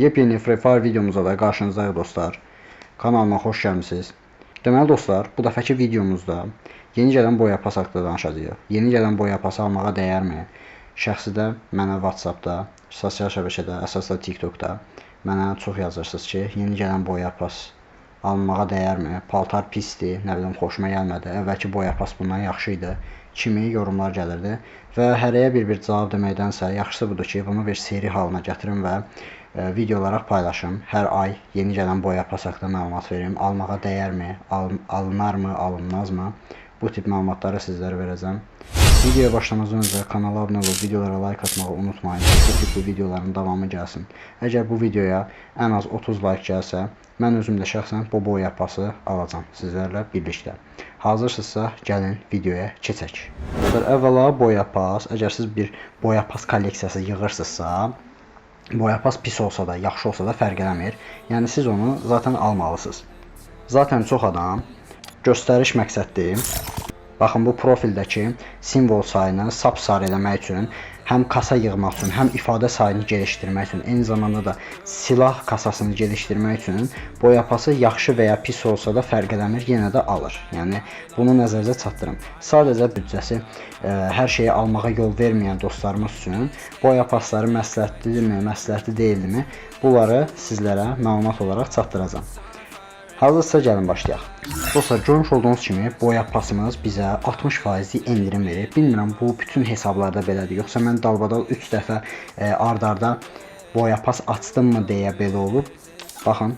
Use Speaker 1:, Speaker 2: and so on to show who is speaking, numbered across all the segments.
Speaker 1: Yepyeni Free Fire videomuzda da qarşınızdayıq dostlar. Kanalıma xoş gəlmisiniz. Deməli dostlar, bu dəfəki videomuzda yeni gələn boya pas haqqında danışacağıq. Yeni gələn boya pası almağa dəyərmi? Şəxsi də mənə WhatsAppda, sosial şəbəkədə, əsasla TikTokda mənə çox yazırsınız ki, yeni gələn boya pas almağa dəyərmi? Paltar pisdir, nə bilim xoşuma gəlmədi. Əvvəlki boya pas bundan yaxşı idi kimi yorumlar gəlirdi və hərəyə bir cavab deməkdənsə yaxşısı budur ki, bunu bir seri halına gətirim və video olaraq paylaşım. Hər ay yeni gələn boya pas haqqında məlumat verim. Almağa dəyərmi? Alınarmı? Alınmazmı? Bu tip məlumatları sizlərə verəcəm. Videoya başlamazdan öncə kanala abunə olub videolara like atmağı unutmayın. Bu tip videoların davamı gəlsin. Əgər bu videoya ən az 30 like gəlsə, mən özüm də şəxsən bu boya pası alacağam sizlərlə birlikdə. Hazırsınızsa gəlin videoya keçək. Əvvəla boya pas. Əgər siz bir boya pas kolleksiyası yığırsınızsa, boya pas pis olsa da, yaxşı olsa da fərq eləmir. Yəni siz onu zaten almalısınız. Zaten çox adam göstəriş məqsədli, baxın bu profildəki simvol sayını sapsarı eləmək üçün, həm kasa yığmaq üçün, həm ifadə sayını gelişdirmək üçün, eyni zamanda da silah kasasını gelişdirmək üçün boya pası yaxşı və ya pis olsa da fərq eləmir, yenə də alır. Yəni bunu nəzərdə çatdırım. Sadəcə büdcəsi hər şeyi almağa yol verməyən dostlarımız üçün boya pasları məsləhətlidirmi, məsləhətli deyilmi? Bunları sizlərə məlumat olaraq çatdıracağam. Hazırsa gəlin başlayaq. Dostlar, görmüş olduğunuz kimi boya pasımız bizə 60% endirim verir. Bilmirəm bu bütün hesablarda belədir, yoxsa mən dalbadal 3 dəfə ard-arda boya pas açdımmı deyə belə olub. Baxın,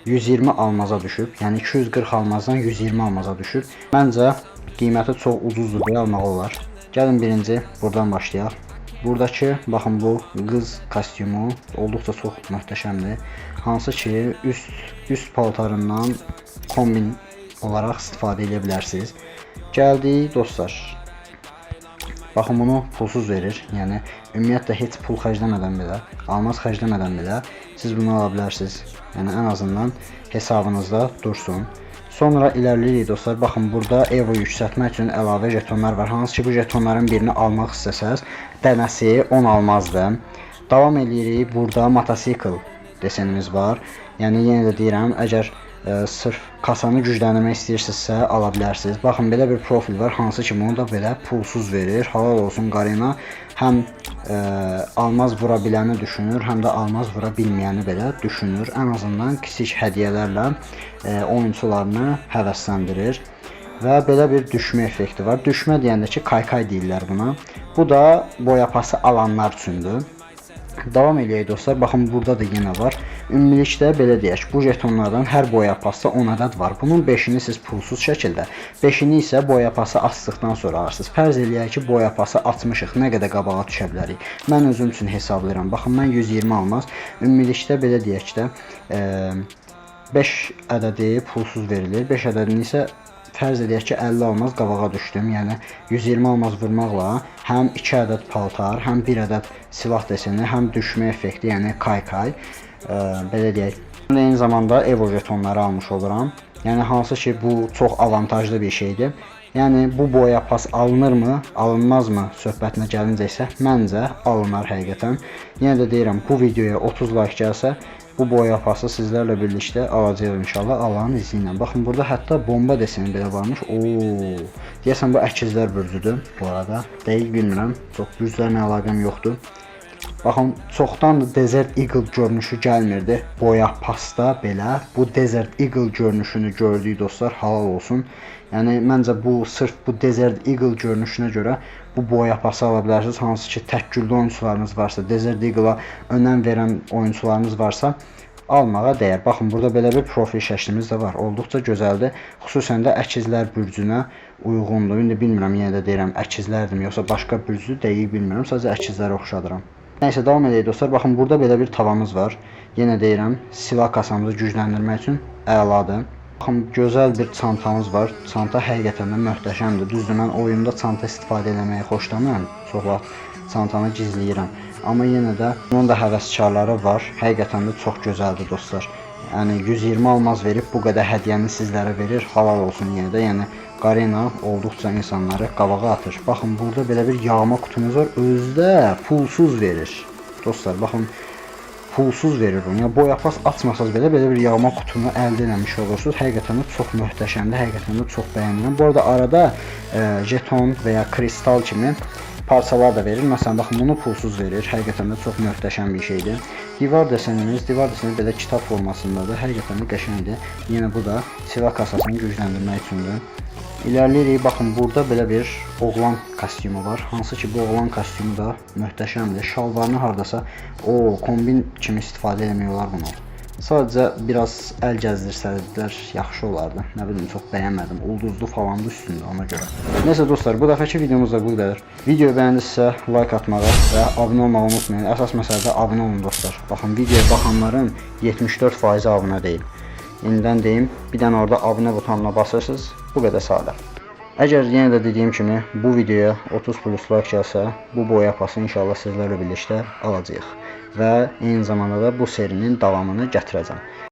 Speaker 1: 120 almaza düşüb, yəni 240 almazdan 120 almaza düşüb. Məncə qiyməti çox ucuzdur deyə almaq olar. Gəlin birinci buradan başlayaq. Buradakı, baxın bu qız kostyumu olduqca çox möhtəşəmdir. Hansı ki üst paltarından kombin olaraq istifadə edə bilərsiniz. Gəldik dostlar. Baxın bunu pulsuz verir. Yəni ümumiyyətlə heç pul xərcləmədən belə, almaz xərcləmədən belə siz bunu ala bilərsiniz. Yəni ən azından hesabınızda dursun. Sonra ilerləyirik dostlar. Baxın burada Evo yüksəltmək üçün əlavə jetonlar var. Hansı ki bu jetonların birini almaq istəsəz, dənəsi 10 almazdı. Davam edirik. Burada motosikl desenimiz var. Yəni yenə də deyirəm, əgər sırf kasanı gücləndirmək istəyirsinizsə ala bilərsiniz. Baxın belə bir profil var. Hansı ki bunu da belə pulsuz verir. Halal olsun Qarina. Həm almaz vura biləni düşünür, həm də almaz vura bilməyəni belə düşünür. Ən azından kiçik hədiyyələrlə oyunçularını həvəsləndirir. Və belə bir düşmə effekti var. Düşmə deyəndə ki kaykay deyirlər buna. Bu da boya pası alanlar üçündür. Davam edək dostlar. Baxın burada da yenə var. Ümumilikdə belə deyək, bu jetonlardan hər boya pasda 10 ədəd var. Bunun 5-ini siz pulsuz şəkildə, 5-ini isə boya pası açdıqdan sonra alırsınız. Fərz eləyək ki, boya pası açmışıq, nə qədər qabağa düşə bilərik. Mən özüm üçün hesablayıram. Baxın mən 120 almaz. Ümumilikdə belə deyək də 5 ədədi pulsuz verilir. 5 ədədini isə fərz edək ki 50 almaz qabağa düşdüm. Yəni 120 almaz vurmaqla həm 2 ədəd paltar, həm 1 ədəd silah deseni, həm düşmə effekti, yəni kaykay, belə deyək. Eyni zamanda Evo jetonları almış oluram. Yəni hansı ki bu çox avantajlı bir şeydir. Yəni bu boya pas alınırmı, alınmazmı söhbətinə gəlincə isə məncə alınar həqiqətən. Yenə də deyirəm, bu videoya 30 like gəlsə bu boya pası sizlərlə birlikdə alacağıq inşallah Allahın izni ilə. Baxın burada hətta bomba deseni belə varmış. Oo, deyəsən bu əkizlər bürcüdür bu arada. Dəqiq bilmirəm. Çox bürclərlə əlaqəm yoxdur. Baxın, çoxdandır Desert Eagle görünüşü gəlmirdi. Boya pasta belə bu Desert Eagle görünüşünü gördük dostlar, halal olsun. Yəni məncə bu sırf bu Desert Eagle görünüşünə görə bu boya pası ala bilərsiniz. Hansı ki təkgüllü oyunçularınız varsa, Desert Eagle-a önəm verən oyunçularınız varsa almağa dəyər. Baxın burada belə bir profil şəklimiz də var. Olduqca gözəldir. Xüsusən də əkizlər bürcünə uyğundur. İndi bilmirəm, yenə də deyirəm əkizlərdim yoxsa başqa bürcü dəqiq bilmirəm. Sadəcə əkizlərə oxşadıram. Nəysə davam edək dostlar. Baxın burada belə bir tavamız var. Yenə deyirəm, silah kasamızı gücləndirmək üçün əladır. Baxın gözəl bir çantamız var. Çanta həqiqətən də möhtəşəmdir. Düzdür, mən oyunda çanta istifadə etməyi xoşlamıram. Çox vaxt çantanı gizləyirəm. Amma yenə də bunun da həvəskarları var. Həqiqətən də çox gözəldir dostlar. Yəni 120 almaz verib bu qədər hədiyyəni sizlərə verir. Halal olsun yenə də. Yəni Qarina olduqca insanları qabağa atır. Baxın burada belə bir yağma kutumuz var. Özü də pulsuz verir. Dostlar baxın pulsuz verir onu. Yəni boya pas açmasaz belə belə bir yağma qutunu əldə etmiş olursunuz. Həqiqətən də çox möhtəşəmdir. Həqiqətən də çox bəyənirəm. Bu arada arada jeton və ya kristal kimi parçalar da verir. Məsələn, baxın bunu pulsuz verir. Həqiqətən də çox möhtəşəm bir şeydir. Divar desənimiz belə kitab formasındadır. Həqiqətən də qəşəngdir. Yenə bu da silah kasasını gücləndirmək üçündür. İlərləyirik. Baxın, burada belə bir oğlan kostyumu var. Hansı ki, bu oğlan kostyumu da möhtəşəmdir. Şalvarını hardasa kombin kimi istifadə etmək olar bunu. Sadəcə biraz əl gəzdirsəydilər yaxşı olardı. Nə bilim, çox bəyənmədim. Ulduzlu falandı üstündə ona görə. Nəysə dostlar, bu dəfəki videomuz da bu qədər. Videoyu bəyəndinizsə like atmağı və abunə olmağı unutmayın. Əsas məsələ də abunə olun dostlar. Baxın, videoya baxanların 74% abunə deyil. İndidən deyim, bir dənə orada abunə butonuna basırsınız. Bu qədər sadə. Əgər yenə də dediyim kimi bu videoya 30 plus like gəlsə, bu boya pası inşallah sizlərlə birlikdə alacağıq və eyni zamanda da bu serinin davamını gətirəcəm.